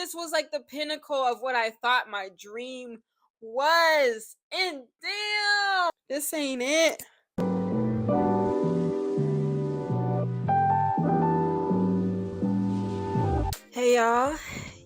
This was like the pinnacle of what I thought my dream was. And damn, this ain't it. Hey y'all,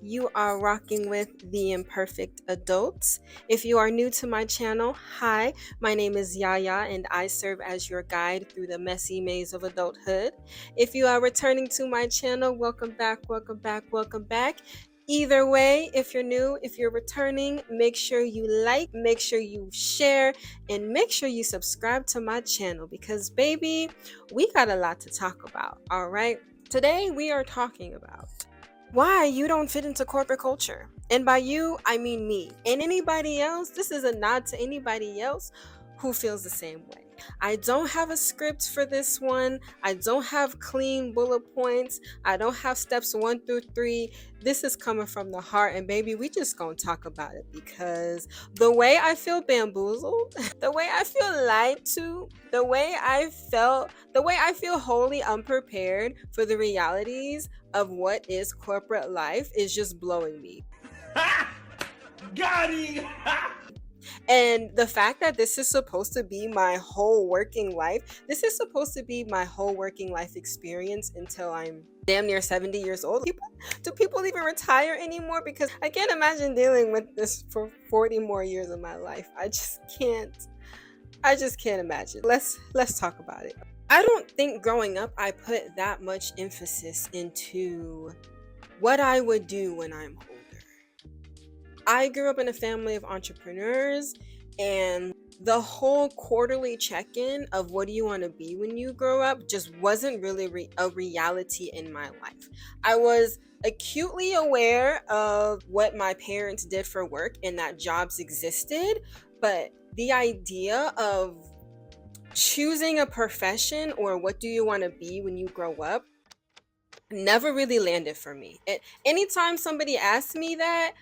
you are rocking with the Imperfect Adults. If you are new to my channel, hi, my name is Yaya and I serve as your guide through the messy maze of adulthood. If you are returning to my channel, welcome back, welcome back, welcome back. Either way, if you're new, if you're returning, make sure you like, make sure you share, and make sure you subscribe to my channel because, baby, we got a lot to talk about, all right? Today, we are talking about why you don't fit into corporate culture. And by you, I mean me. And anybody else, this is a nod to anybody else who feels the same way. I don't have a script for this one. I don't have clean bullet points. I don't have steps 1 through 3. This is coming from the heart. And baby, we just gonna talk about it because the way I feel bamboozled, the way I feel lied to, the way I feel wholly unprepared for the realities of what is corporate life is just blowing me. Got him! And the fact that this is supposed to be my whole working life, this is supposed to be my whole working life experience until I'm damn near 70 years old. Do people even retire anymore? Because I can't imagine dealing with this for 40 more years of my life. I just can't imagine. Let's talk about it. I don't think growing up I put that much emphasis into what I would do when I'm older. I grew up in a family of entrepreneurs, and the whole quarterly check-in of what do you want to be when you grow up just wasn't really a reality in my life. I was acutely aware of what my parents did for work and that jobs existed, but the idea of choosing a profession or what do you want to be when you grow up never really landed for me. And anytime somebody asked me that,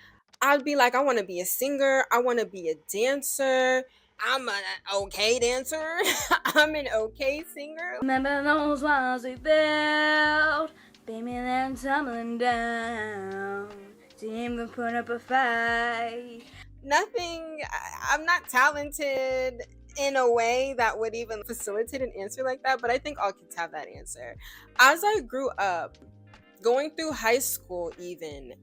I'd be like, I want to be a singer, I want to be a dancer. I'm an okay dancer. I'm an okay singer. Remember those walls we built, beaming and tumbling down. Seem to put up a fight. I'm not talented in a way that would even facilitate an answer like that, but I think all kids have that answer. As I grew up, going through high school even,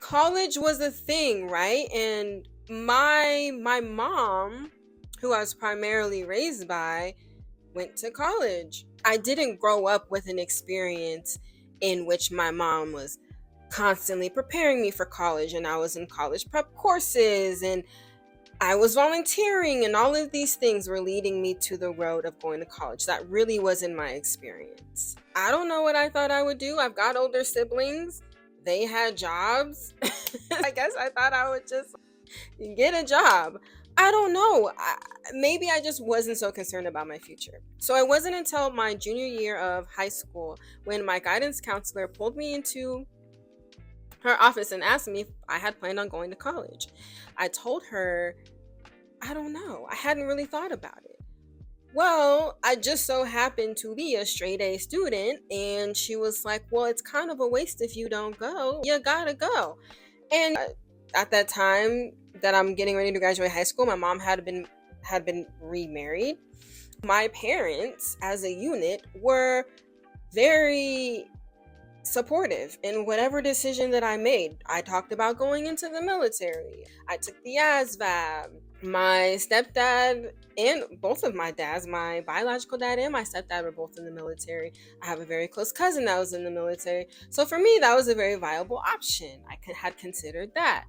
college was a thing, right? And my mom, who I was primarily raised by, went to college. I didn't grow up with an experience in which my mom was constantly preparing me for college, and I was in college prep courses and I was volunteering, and all of these things were leading me to the road of going to college. That really wasn't my experience. I don't know what I thought I would do. I've got older siblings. They had jobs. I guess I thought I would just get a job. I don't know. Maybe I just wasn't so concerned about my future. So it wasn't until my junior year of high school when my guidance counselor pulled me into her office and asked me if I had planned on going to college. I told her, I don't know. I hadn't really thought about it. Well, I just so happened to be a straight A student, and she was like, well, it's kind of a waste if you don't go. You gotta go. And at that time that I'm getting ready to graduate high school, my mom had been remarried. My parents, as a unit, were very supportive in whatever decision that I made. I talked about going into the military. I took the ASVAB. My stepdad and both of my dads, my biological dad and my stepdad, were both in the military. I have a very close cousin that was in the military. So for me, that was a very viable option. I had considered that.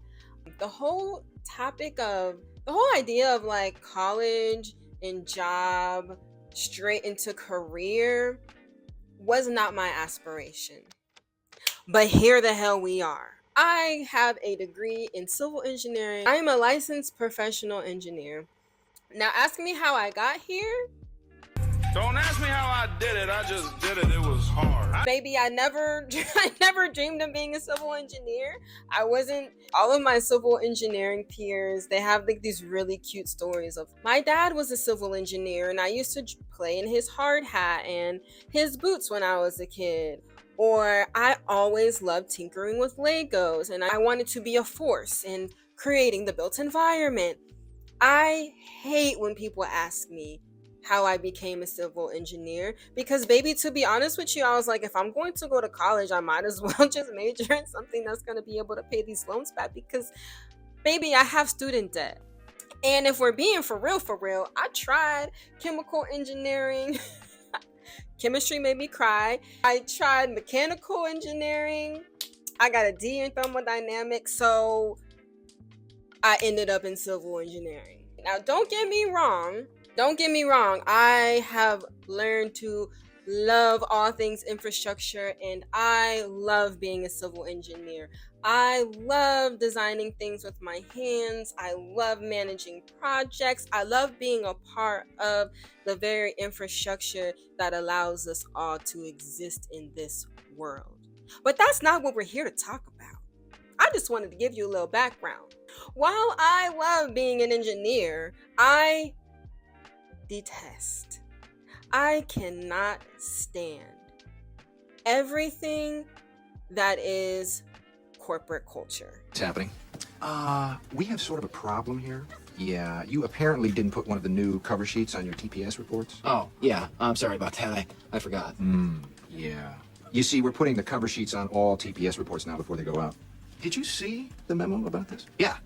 The whole idea of like college and job straight into career was not my aspiration. But here the hell we are. I have a degree in civil engineering. I am a licensed professional engineer. Now ask me how I got here. Don't ask me how I did it. I just did it. It was hard. Baby, I never dreamed of being a civil engineer. All of my civil engineering peers, they have like these really cute stories of my dad was a civil engineer and I used to play in his hard hat and his boots when I was a kid. Or I always loved tinkering with Legos and I wanted to be a force in creating the built environment. I hate when people ask me how I became a civil engineer because, baby, to be honest with you, I was like, if I'm going to go to college, I might as well just major in something that's going to be able to pay these loans back because, baby, I have student debt. And if we're being for real, I tried chemical engineering. Chemistry made me cry. I tried mechanical engineering. I got a D in thermodynamics, so I ended up in civil engineering. Now, don't get me wrong. I have learned to love all things infrastructure and I love being a civil engineer. I love designing things with my hands. I love managing projects. I love being a part of the very infrastructure that allows us all to exist in this world. But that's not what we're here to talk about. I just wanted to give you a little background. While I love being an engineer, I cannot stand everything that is corporate culture. What's happening? We have sort of a problem here. Yeah, you apparently didn't put one of the new cover sheets on your TPS reports. Oh, yeah. I'm sorry about that. I forgot. Yeah. You see, we're putting the cover sheets on all TPS reports now before they go out. Did you see the memo about this? Yeah,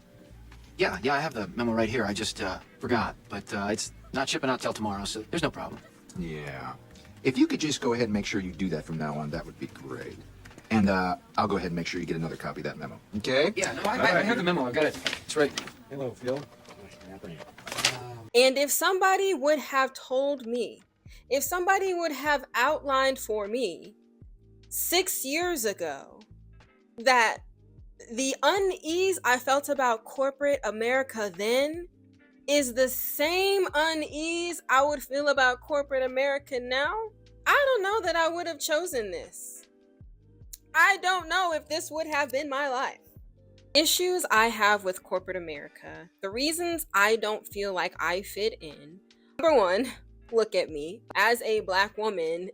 I have the memo right here. I just forgot. But it's not shipping out till tomorrow, so there's no problem. Yeah. If you could just go ahead and make sure you do that from now on, that would be great. And I'll go ahead and make sure you get another copy of that memo. Okay? Yeah, no, I have the memo. I got it. It's right. Hello, Phil. And if somebody would have told me, if somebody would have outlined for me 6 years ago that the unease I felt about corporate America then is the same unease I would feel about corporate America now, I don't know that I would have chosen this. I don't know if this would have been my life. Issues I have with corporate America, the reasons I don't feel like I fit in. Number one, look at me. As a Black woman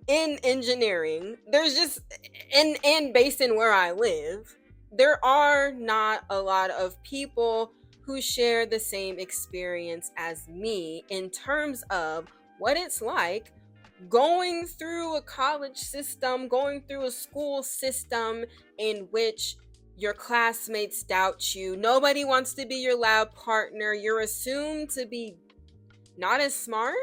in engineering, there's just, and based in where I live, there are not a lot of people who share the same experience as me in terms of what it's like going through a college system, going through a school system in which your classmates doubt you. Nobody wants to be your lab partner. You're assumed to be not as smart.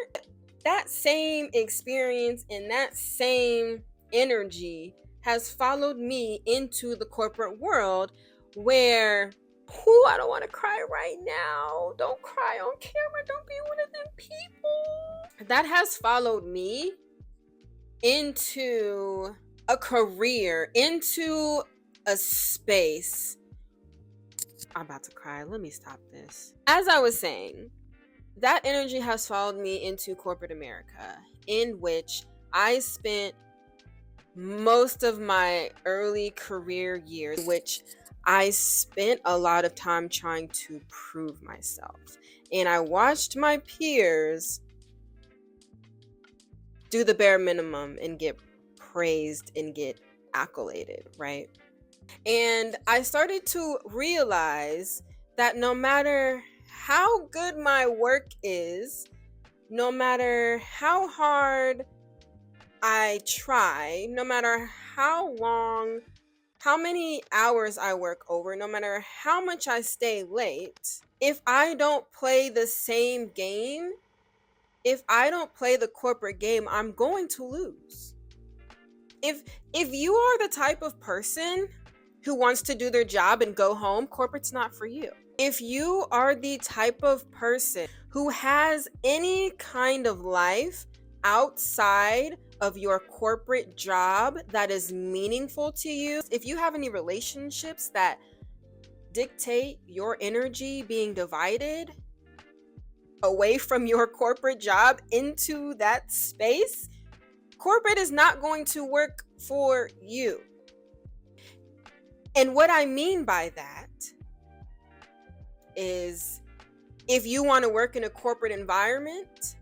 That same experience and that same energy has followed me into the corporate world where, I don't want to cry right now. Don't cry on camera. Don't be one of them people. That has followed me into a career, into a space. I'm about to cry. Let me stop this. As I was saying, that energy has followed me into corporate America, in which I spent most of my early career years, which I spent a lot of time trying to prove myself. And I watched my peers do the bare minimum and get praised and get accoladed, right? And I started to realize that no matter how good my work is, no matter how hard I try, no matter how many hours I work over, no matter how much I stay late, if I don't play the same game, if I don't play the corporate game, I'm going to lose. If you are the type of person who wants to do their job and go home, corporate's not for you. If you are the type of person who has any kind of life outside of your corporate job that is meaningful to you, if you have any relationships that dictate your energy being divided away from your corporate job into that space, corporate is not going to work for you. And what I mean by that is, if you want to work in a corporate environment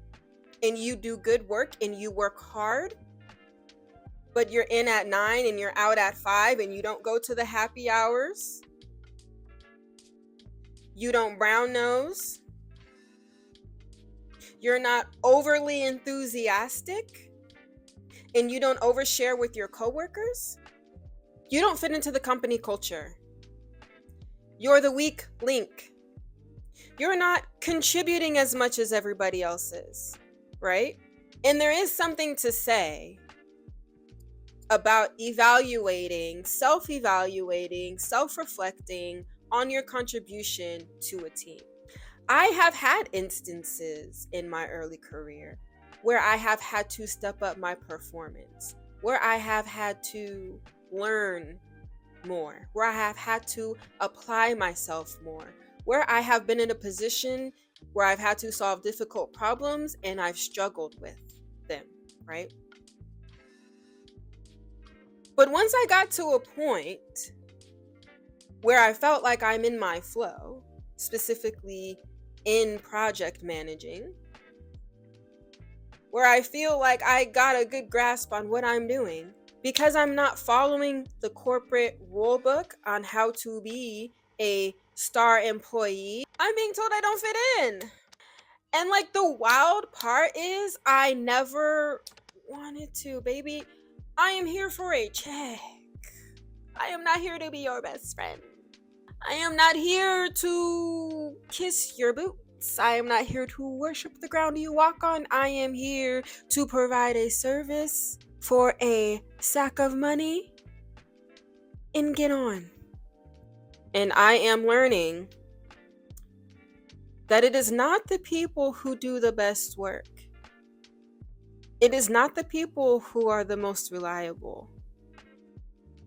and you do good work and you work hard, but you're in at 9 and you're out at 5 and you don't go to the happy hours. You don't brown nose. You're not overly enthusiastic and you don't overshare with your coworkers. You don't fit into the company culture. You're the weak link. You're not contributing as much as everybody else is, right? And there is something to say about evaluating, self-reflecting on your contribution to a team. I have had instances in my early career where I have had to step up my performance, where I have had to learn more, where I have had to apply myself more, where I have been in a position where I've had to solve difficult problems and I've struggled with them, right? But once I got to a point where I felt like I'm in my flow, specifically in project managing, where I feel like I got a good grasp on what I'm doing, because I'm not following the corporate rule book on how to be a star employee, I'm being told I don't fit in. And like the wild part is I never wanted to, baby. I am here for a check. I am not here to be your best friend. I am not here to kiss your boots. I am not here to worship the ground you walk on. I am here to provide a service for a sack of money and get on. And I am learning that it is not the people who do the best work. It is not the people who are the most reliable,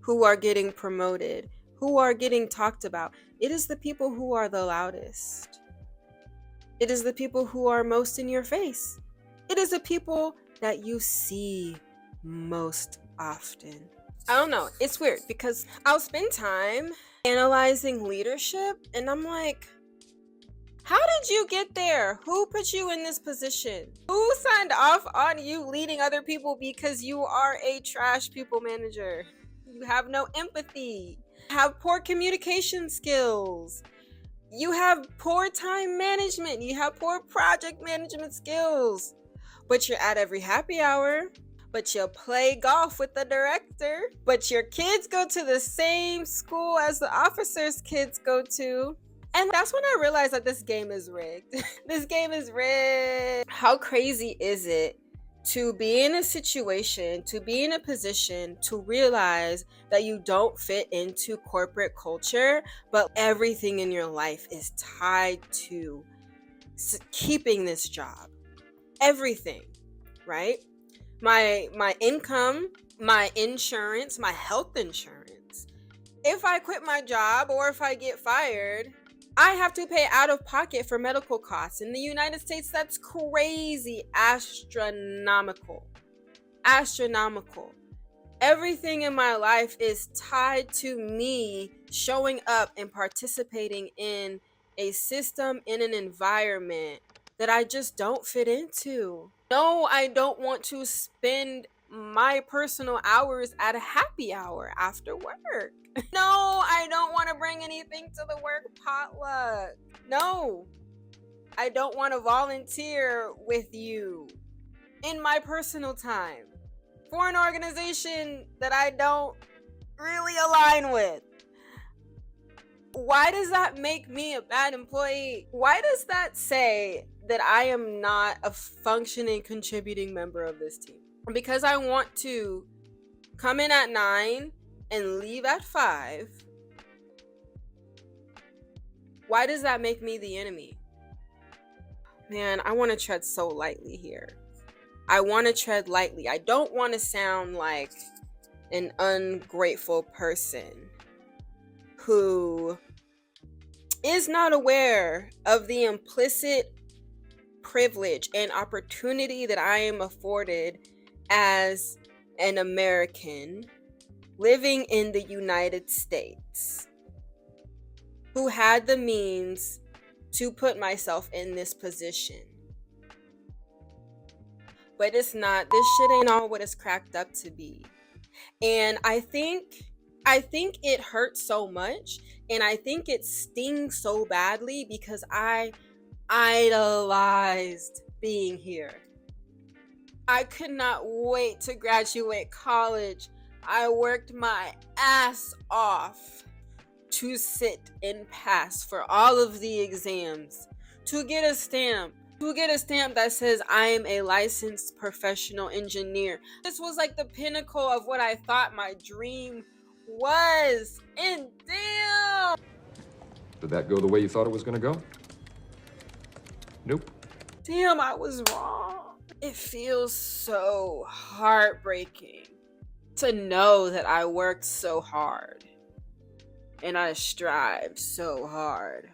who are getting promoted, who are getting talked about. It is the people who are the loudest. It is the people who are most in your face. It is the people that you see most often. I don't know. It's weird because I'll spend time analyzing leadership and I'm like, how did you get there? Who put you in this position? Who signed off on you leading other people because you are a trash people manager? You have no empathy. You have poor communication skills. You have poor time management. You have poor project management skills. But you're at every happy hour. But you play golf with the director. But your kids go to the same school as the officers' kids go to. And that's when I realized that this game is rigged. This game is rigged. How crazy is it to be in a situation, to be in a position to realize that you don't fit into corporate culture, but everything in your life is tied to keeping this job. Everything, right? My income, my insurance, my health insurance. If I quit my job or if I get fired, I have to pay out of pocket for medical costs. In the United States, that's crazy. Astronomical. Everything in my life is tied to me showing up and participating in a system, in an environment that I just don't fit into. No, I don't want to spend my personal hours at a happy hour after work. No, I don't want to bring anything to the work potluck. No, I don't want to volunteer with you in my personal time for an organization that I don't really align with. Why does that make me a bad employee? Why does that say that I am not a functioning, contributing member of this team? Because I want to come in at 9 and leave at 5. Why does that make me the enemy? Man, I want to tread so lightly here. I want to tread lightly. I don't want to sound like an ungrateful person who is not aware of the implicit privilege and opportunity that I am afforded as an American living in the United States, who had the means to put myself in this position. But it's not, this shit ain't all what it's cracked up to be. And I think it hurts so much, and I think it stings so badly because I idolized being here. I could not wait to graduate college. I worked my ass off to sit and pass for all of the exams, to get a stamp, that says I am a licensed professional engineer. This was like the pinnacle of what I thought my dream was. And damn, Did that go the way you thought it was gonna go? Nope. I was wrong. It feels so heartbreaking to know that I worked so hard and I strived so hard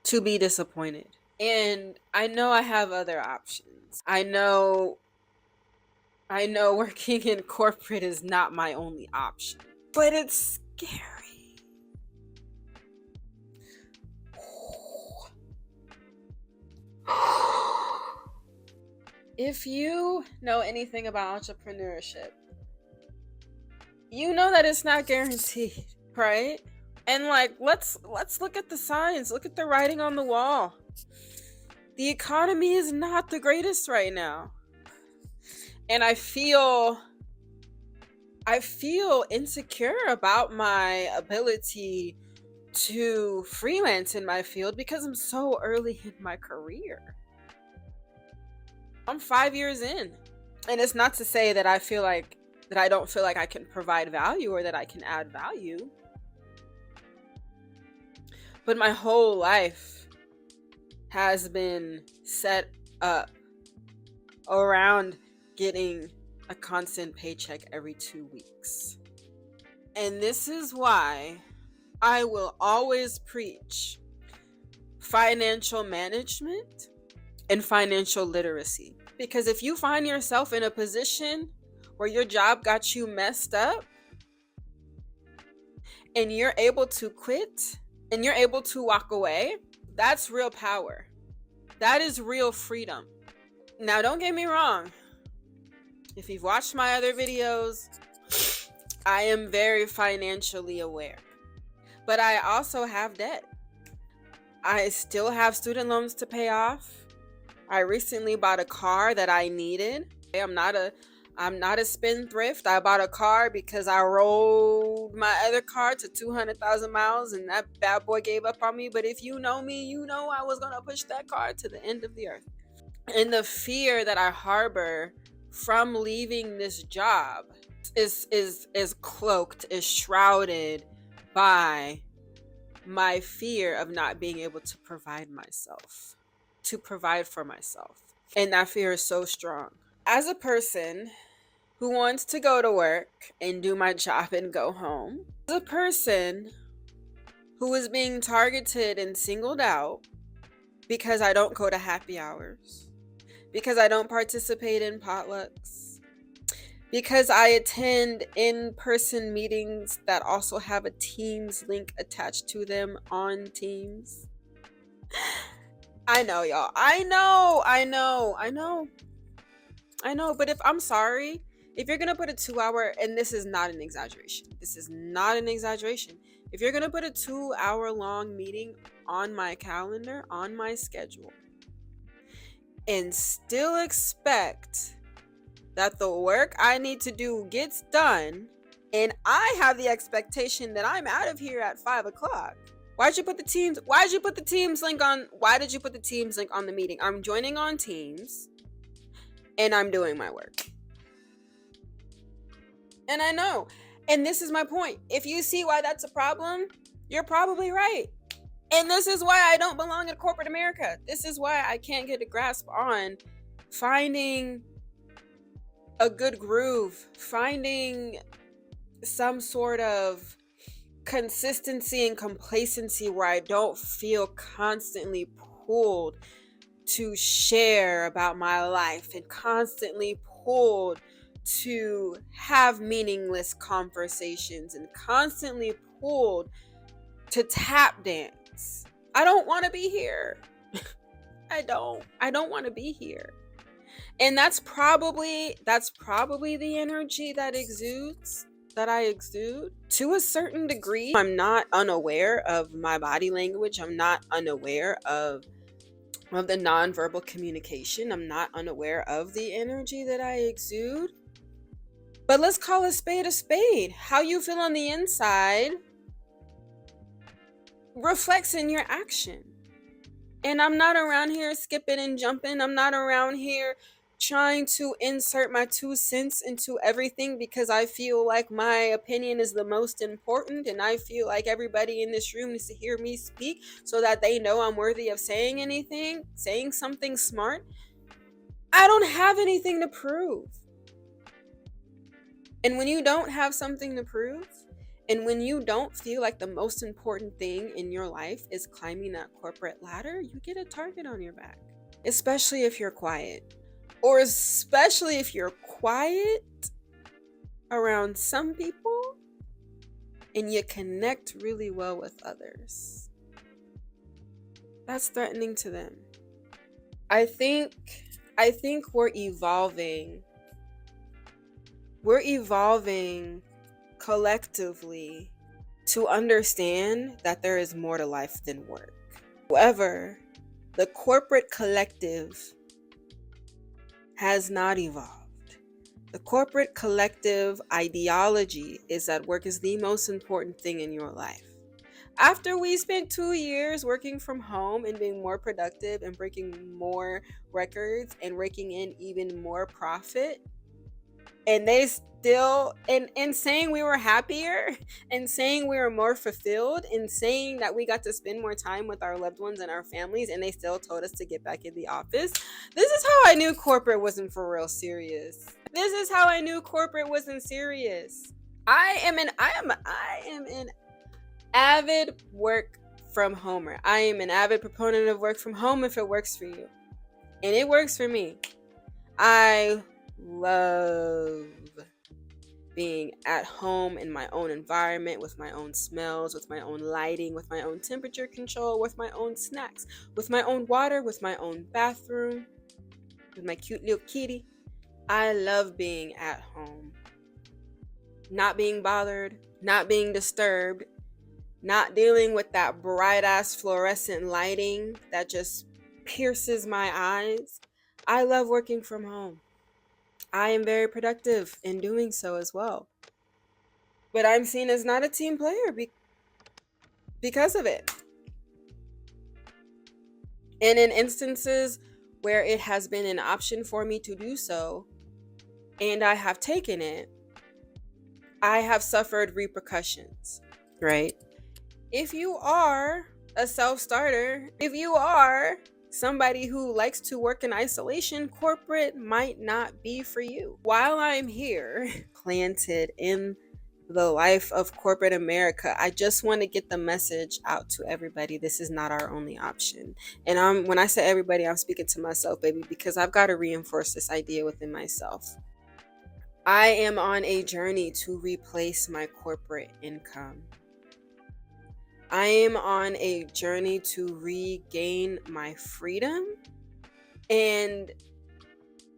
to be disappointed. And I know I have other options. I know working in corporate is not my only option, but it's scary. If you know anything about entrepreneurship, you know that it's not guaranteed, right? And like, let's look at the signs, look at the writing on the wall. The economy is not the greatest right now. And I feel insecure about my ability to freelance in my field because I'm so early in my career. I'm 5 years in. And it's not to say that I don't feel like I can provide value or that I can add value. But my whole life has been set up around getting a constant paycheck every 2 weeks. And this is why I will always preach financial management and financial literacy. Because if you find yourself in a position where your job got you messed up and you're able to quit and you're able to walk away, that's real power. That is real freedom. Now, don't get me wrong. If you've watched my other videos, I am very financially aware. But I also have debt. I still have student loans to pay off. I recently bought a car that I needed. I'm not a spendthrift. I bought a car because I rode my other car to 200,000 miles and that bad boy gave up on me. But if you know me, you know I was going to push that car to the end of the earth. And the fear that I harbor from leaving this job is cloaked, is shrouded by my fear of not being able to provide for myself. And that fear is so strong. As a person who wants to go to work and do my job and go home, as a person who is being targeted and singled out because I don't go to happy hours, because I don't participate in potlucks, because I attend in-person meetings that also have a Teams link attached to them on Teams. I know, y'all. I know, but if you're gonna put a 2-hour, and this is not an exaggeration. If you're gonna put a 2-hour long meeting on my calendar, on my schedule, and still expect that the work I need to do gets done, and I have the expectation that I'm out of here at 5:00. Why did you put the Teams link on the meeting? I'm joining on Teams and I'm doing my work. And I know. And this is my point. If you see why that's a problem, you're probably right. And this is why I don't belong in corporate America. This is why I can't get a grasp on finding a good groove, finding some sort of consistency and complacency where I don't feel constantly pulled to share about my life and constantly pulled to have meaningless conversations and constantly pulled to tap dance. I don't want to be here. I don't want to be here. And that's probably the energy that I exude to a certain degree. I'm not unaware of my body language. I'm not unaware of the nonverbal communication. I'm not unaware of the energy that I exude. But let's call a spade a spade. How you feel on the inside reflects in your action. And I'm not around here skipping and jumping. I'm not around here trying to insert my 2 cents into everything because I feel like my opinion is the most important and I feel like everybody in this room needs to hear me speak so that they know I'm worthy of saying something smart. I don't have anything to prove. And when you don't have something to prove, and when you don't feel like the most important thing in your life is climbing that corporate ladder, you get a target on your back. Especially if you're quiet. Or especially if you're quiet around some people and you connect really well with others. That's threatening to them. I think we're evolving. We're evolving collectively to understand that there is more to life than work. However, the corporate collective has not evolved. The corporate collective ideology is that work is the most important thing in your life. After we spent 2 years working from home and being more productive and breaking more records and raking in even more profit, and they still and saying we were happier and saying we were more fulfilled and saying that we got to spend more time with our loved ones and our families, and they still told us to get back in the office. This is how I knew corporate wasn't for real serious. This is how I knew corporate wasn't serious. I am an avid work from homer. I am an avid proponent of work from home if it works for you. And it works for me. I love being at home in my own environment with my own smells, with my own lighting, with my own temperature control, with my own snacks, with my own water, with my own bathroom, with my cute little kitty. I love being at home. Not being bothered, not being disturbed, not dealing with that bright ass fluorescent lighting that just pierces my eyes. I love working from home. I am very productive in doing so as well. But I'm seen as not a team player because of it. And in instances where it has been an option for me to do so, and I have taken it, I have suffered repercussions, right? If you are a self-starter, if you are somebody who likes to work in isolation, corporate might not be for you. While I'm here, planted in the life of corporate America, I just want to get the message out to everybody. This is not our only option. And when I say everybody, I'm speaking to myself, baby, because I've got to reinforce this idea within myself. I am on a journey to replace my corporate income. I am on a journey to regain my freedom and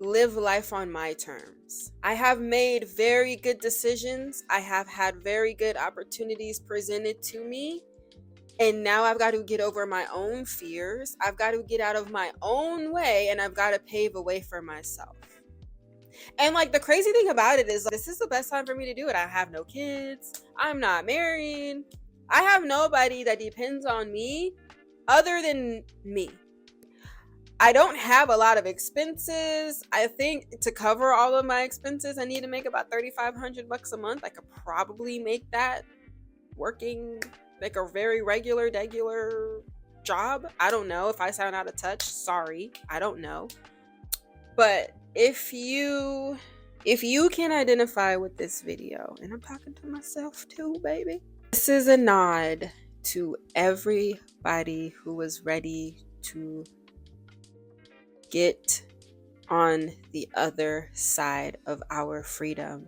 live life on my terms. I have made very good decisions. I have had very good opportunities presented to me. And now I've got to get over my own fears. I've got to get out of my own way, and I've got to pave a way for myself. And like the crazy thing about it is, this is the best time for me to do it. I have no kids. I'm not married. I have nobody that depends on me other than me. I don't have a lot of expenses. I think to cover all of my expenses, I need to make about $3,500 a month. I could probably make that working like a very regular job. I don't know. If I sound out of touch, sorry. I don't know. But if you can identify with this video, and I'm talking to myself too, baby. This is a nod to everybody who was ready to get on the other side of our freedom.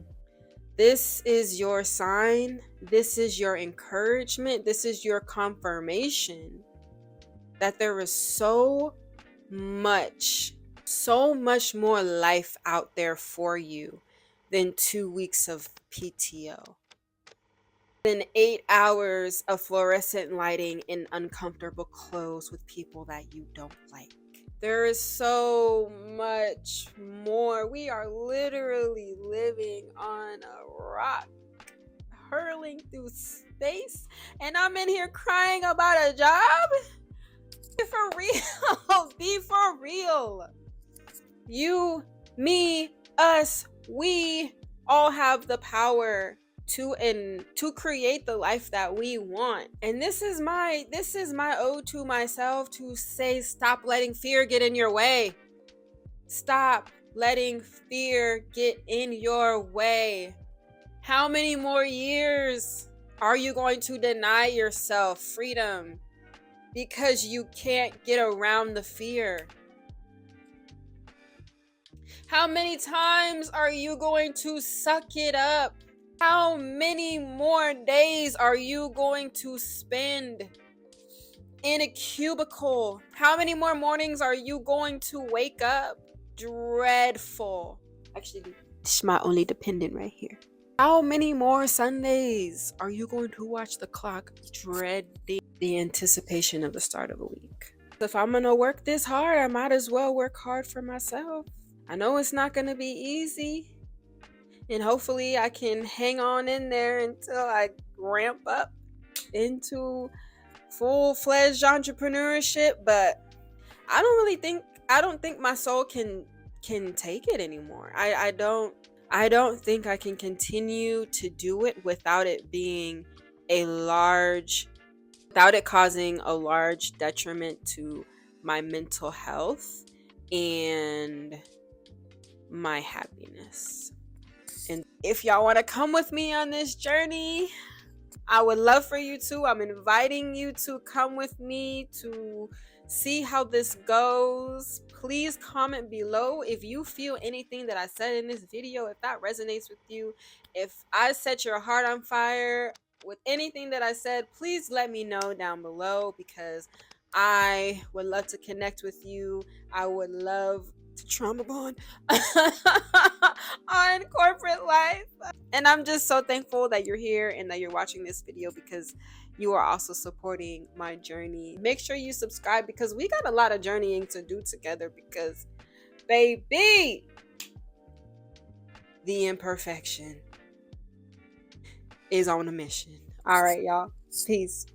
This is your sign. This is your encouragement. This is your confirmation that there is so much So much more life out there for you than 2 weeks of PTO, than 8 hours of fluorescent lighting in uncomfortable clothes with people that you don't like. There is so much more. We are literally living on a rock, hurling through space, and I'm in here crying about a job? Be for real. Be for real. You, me, us, we all have the power to create the life that we want. And this is my ode to myself to say, stop letting fear get in your way. Stop letting fear get in your way. How many more years are you going to deny yourself freedom because you can't get around the fear? How many times are you going to suck it up? How many more days are you going to spend in a cubicle? How many more mornings are you going to wake up dreadful? Actually, this is my only dependent right here. How many more Sundays are you going to watch the clock dreading the anticipation of the start of a week? If I'm gonna work this hard, I might as well work hard for myself. I know it's not gonna be easy, and hopefully I can hang on in there until I ramp up into full-fledged entrepreneurship, but I don't think my soul can take it anymore. I don't think I can continue to do it without it causing a large detriment to my mental health and my happiness. And if y'all want to come with me on this journey, I would love for you to. I'm inviting you to come with me to see how this goes. Please comment below if you feel anything that I said in this video, if that resonates with you, if I set your heart on fire with anything that I said. Please let me know down below, because I would love to connect with you. I would love to trauma bond on corporate life. And I'm just so thankful that you're here and that you're watching this video, because you are also supporting my journey. Make sure you subscribe, because we got a lot of journeying to do together, because baby, the imperfection is on a mission. All right, y'all. Peace.